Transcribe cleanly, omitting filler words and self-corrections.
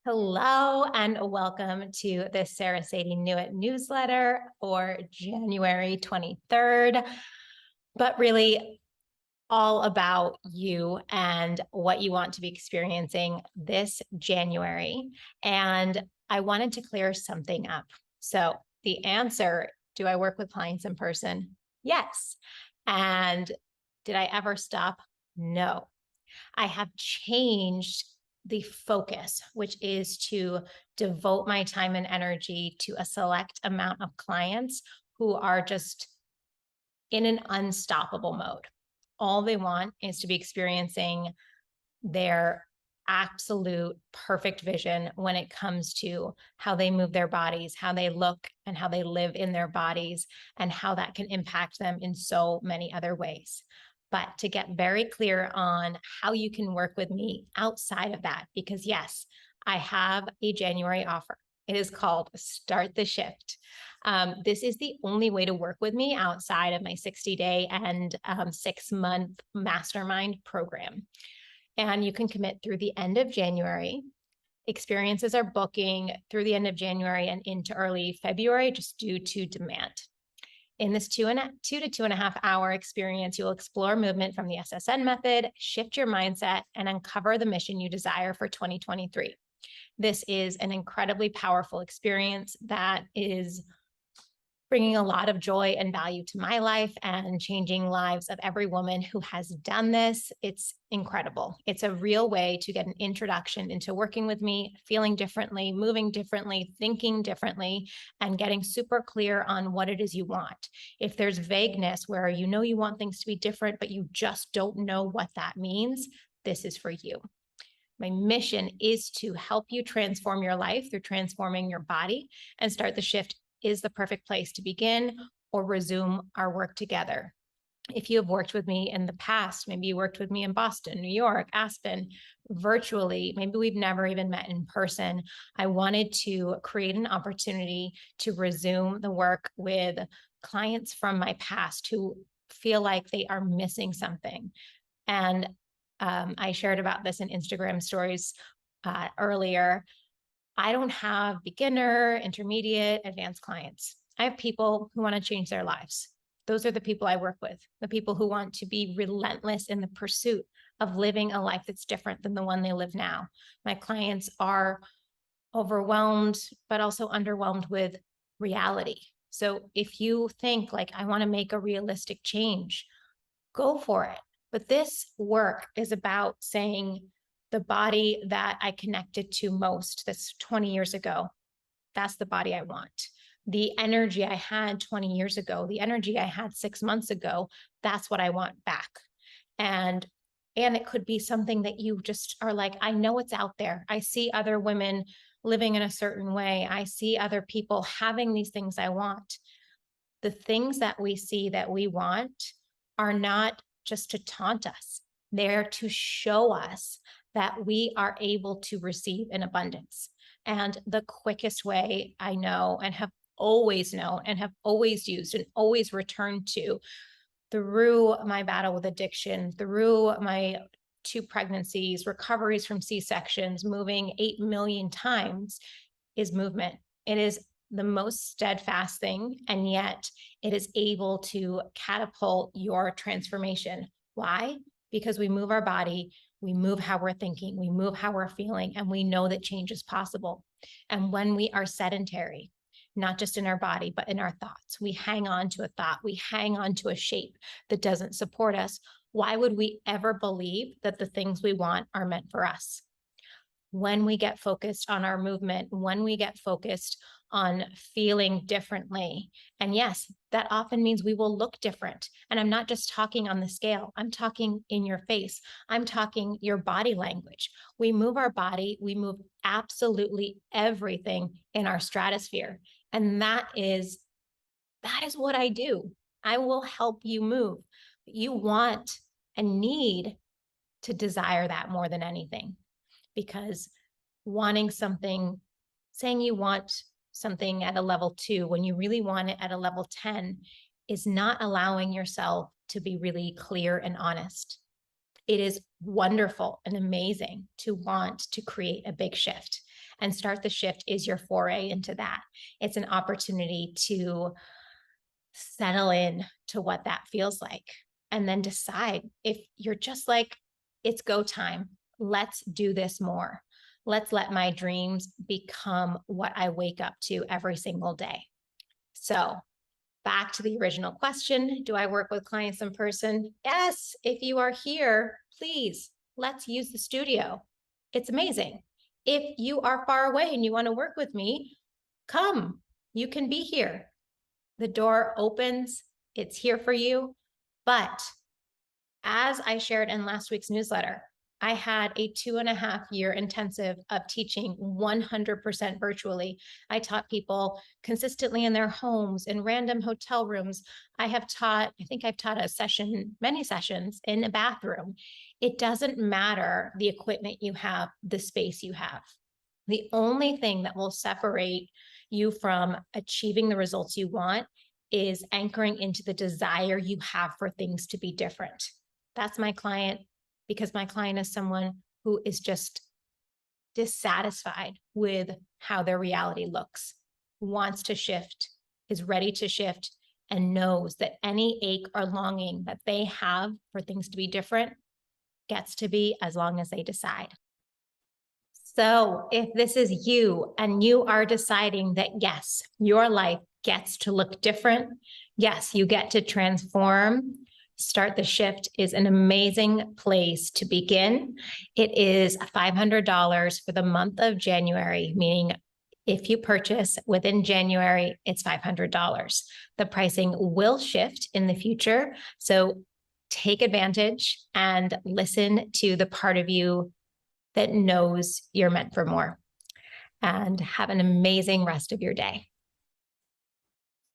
Hello and welcome to the Sarah Sadie Knew It newsletter for January 23rd, but really all about you and what you want to be experiencing this January. And I wanted to clear something up. So the answer, do I work with clients in person? Yes. And did I ever stop? No. I have changed the focus, which is to devote my time and energy to a select amount of clients who are just in an unstoppable mode. All they want is to be experiencing their absolute perfect vision when it comes to how they move their bodies, how they look, and how they live in their bodies, and how that can impact them in so many other ways. But to get very clear on how you can work with me outside of that, because yes, I have a January offer. It is called Start the Shift. This is the only way to work with me outside of my 60-day and 6-month mastermind program. And you can commit through the end of January. Experiences are booking through the end of January and into early February just due to demand. In this 2 to 2.5 hour experience, you'll explore movement from the SSN method, shift your mindset, and uncover the mission you desire for 2023. This is an incredibly powerful experience that is bringing a lot of joy and value to my life and changing lives of every woman who has done this. It's incredible. It's a real way to get an introduction into working with me, feeling differently, moving differently, thinking differently, and getting super clear on what it is you want. If there's vagueness where you know you want things to be different, but you just don't know what that means, this is for you. My mission is to help you transform your life through transforming your body, and Start the Shift is the perfect place to begin or resume our work together. If you have worked with me in the past, maybe you worked with me in Boston, New York, Aspen, virtually, maybe we've never even met in person. I wanted to create an opportunity to resume the work with clients from my past who feel like they are missing something. And I shared about this in Instagram stories earlier. I don't have beginner, intermediate, advanced clients. I have people who want to change their lives. Those are the people I work with, the people who want to be relentless in the pursuit of living a life that's different than the one they live now. My clients are overwhelmed, but also underwhelmed with reality. So if you think like, I want to make a realistic change, go for it. But this work is about saying, the body that I connected to most, that's 20 years ago, that's the body I want. The energy I had 20 years ago, the energy I had 6 months ago, that's what I want back. And it could be something that you just are like, I know it's out there. I see other women living in a certain way. I see other people having these things I want. The things that we see that we want are not just to taunt us. They're to show us that we are able to receive in abundance. And the quickest way I know and have always known and have always used and always returned to through my battle with addiction, through my 2 pregnancies, recoveries from C-sections, moving 8 million times, is movement. It is the most steadfast thing, and yet it is able to catapult your transformation. Why? Because we move our body, we move how we're thinking, we move how we're feeling, and we know that change is possible. And when we are sedentary, not just in our body, but in our thoughts, we hang on to a thought, we hang on to a shape that doesn't support us. Why would we ever believe that the things we want are meant for us? When we get focused on our movement, when we get focused on feeling differently. And yes, that often means we will look different. And I'm not just talking on the scale, I'm talking in your face. I'm talking your body language. We move our body, we move absolutely everything in our stratosphere. And that is what I do. I will help you move. You want and need to desire that more than anything, because wanting something, saying you want something at a level 2 when you really want it at a level 10 is not allowing yourself to be really clear and honest. it is wonderful and amazing to want to create a big shift. And Start the Shift is your foray into that. It's an opportunity to settle in to what that feels like and then decide if you're just like, it's go time. Let's do this more. Let's let my dreams become what I wake up to every single day. So, back to the original question, do I work with clients in person? Yes. If you are here, please, let's use the studio. It's amazing. If you are far away and you want to work with me, come. You can be here. The door opens. It's here for you. But as I shared in last week's newsletter, I had a 2.5-year intensive of teaching 100% virtually. I taught people consistently in their homes, in random hotel rooms. I think I've taught many sessions in a bathroom. It doesn't matter the equipment you have, the space you have. The only thing that will separate you from achieving the results you want is anchoring into the desire you have for things to be different. That's my client, because my client is someone who is just dissatisfied with how their reality looks, wants to shift, is ready to shift, and knows that any ache or longing that they have for things to be different gets to be as long as they decide. So if this is you and you are deciding that, yes, your life gets to look different, yes, you get to transform, Start the Shift is an amazing place to begin. It is $500 for the month of January, meaning if you purchase within January, it's $500. The pricing will shift in the future. So take advantage and listen to the part of you that knows you're meant for more. And have an amazing rest of your day.